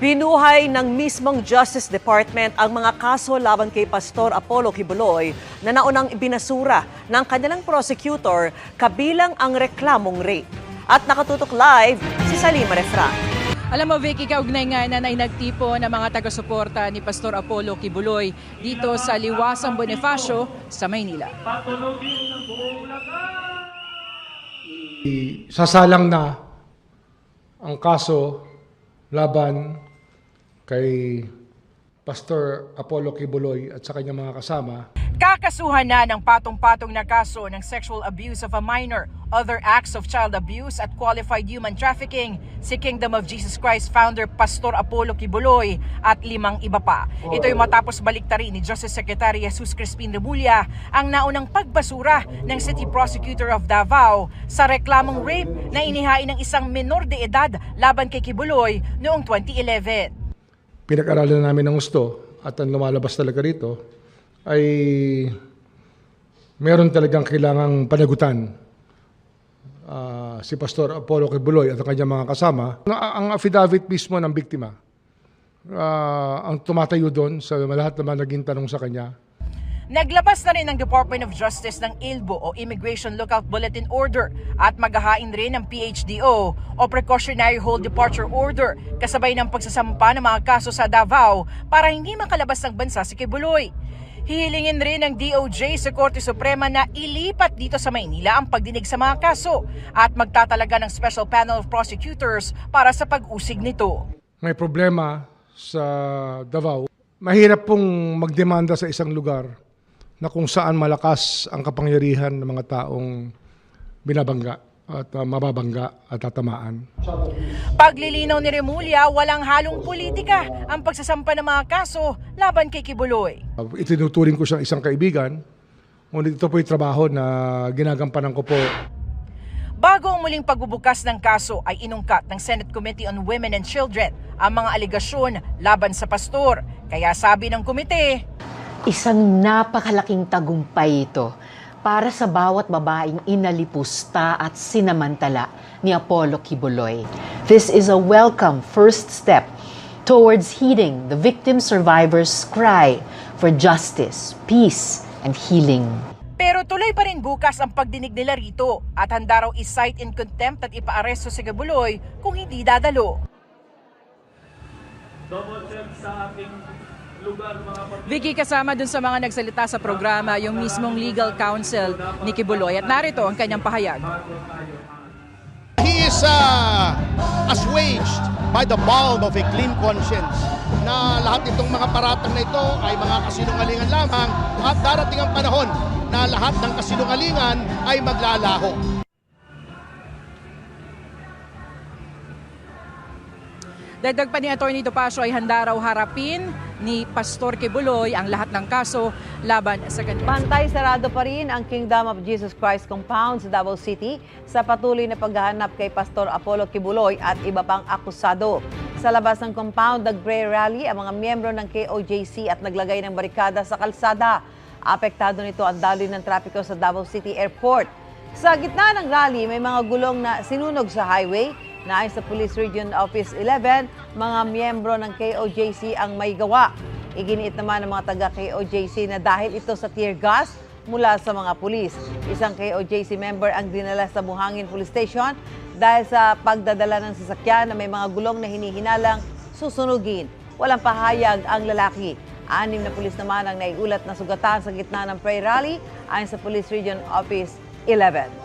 Binuhay ng mismong Justice Department ang mga kaso laban kay Pastor Apollo Kibuloy na naunang ibinasura ng kanilang prosecutor kabilang ang reklamong rape. At nakatutok live si Salima Refran. Alam mo, Vicky, kaugnay nga na nagtipo ng mga taga-suporta ni Pastor Apollo Kibuloy dito sa Liwasang Bonifacio sa Maynila. Sasalang na ang kaso laban kay Pastor Apollo Kibuloy at sa kanyang mga kasama. Kakasuhan na ng patong-patong na kaso ng sexual abuse of a minor, other acts of child abuse at qualified human trafficking si Kingdom of Jesus Christ founder Pastor Apollo Kibuloy at 5 iba pa. Ito'y matapos baliktarin ni Justice Secretary Jesus Crispin Remulla ang naunang pagbasura ng City Prosecutor of Davao sa reklamong rape na inihain ng isang menor de edad laban kay Kibuloy noong 2011. Pinag-aralan namin ng gusto at ang lumalabas talaga rito ay meron talagang kailangang panagutan si Pastor Apollo Kibuloy at ang kanyang mga kasama. Ang affidavit mismo ng biktima ang tumatayo doon sa lahat naman naging tanong sa kanya. Naglabas na rin ng Department of Justice ng ILBO o Immigration Lookout Bulletin Order at maghahain rin ng PHDO o Precautionary Hold Departure Order kasabay ng pagsasampa ng mga kaso sa Davao para hindi makalabas ng bansa si Kibuloy. Hihilingin rin ng DOJ sa Korte Suprema na ilipat dito sa Maynila ang pagdinig sa mga kaso at magtatalaga ng Special Panel of Prosecutors para sa pag-usig nito. May problema sa Davao. Mahirap pong magdemanda sa isang lugar na kung saan malakas ang kapangyarihan ng mga taong binabangga at mababangga at tatamaan. Paglilinaw ni Remulla, walang halong politika ang pagsasampa ng mga kaso laban kay Kibuloy. Itinuturing ko siyang isang kaibigan, ngunit ito po'y trabaho na ginagampanan ko po. Bago ang muling pagbubukas ng kaso ay inungkat ng Senate Committee on Women and Children ang mga aligasyon laban sa pastor. Kaya sabi ng komite, isang napakalaking tagumpay ito para sa bawat babaeng inalipusta at sinamantala ni Apollo Kibuloy. This is a welcome first step towards heeding the victim survivors' cry for justice, peace, and healing. Pero tuloy pa rin bukas ang pagdinig nila rito at handa raw i-cite in contempt at ipaaresto si Kibuloy kung hindi dadalo. Double check sa ating lugar, mga Vicky, kasama dun sa mga nagsalita sa programa yung mismong legal counsel ni Kibuloy at narito ang kanyang pahayag. He is assuaged by the balm of a clean conscience na lahat itong mga paratang na ito ay mga kasinungalingan lamang at darating ang panahon na lahat ng kasinungalingan ay maglalaho. Dagdag pa ni Atty. Topacio ay handa raw harapin ni Pastor Kibuloy ang lahat ng kaso laban sa kanya. Pantay sarado pa rin ang Kingdom of Jesus Christ Compound sa Davao City sa patuloy na paghahanap kay Pastor Apollo Kibuloy at iba pang akusado. Sa labas ng compound, nag-prayer rally ang mga miyembro ng KOJC at naglagay ng barikada sa kalsada. Apektado nito ang daloy ng trapiko sa Davao City Airport. Sa gitna ng rally, may mga gulong na sinunog sa highway. Naayon sa Police Region Office 11, mga miyembro ng KOJC ang may gawa. Iginiit naman ng mga taga-KOJC na dahil ito sa tear gas mula sa mga pulis. Isang KOJC member ang dinala sa Buhangin Police Station dahil sa pagdadala ng sasakyan na may mga gulong na hinihinalang susunugin. Walang pahayag ang lalaki. 6 na pulis naman ang naiulat na sugatan sa gitna ng prayer rally ayon sa Police Region Office 11.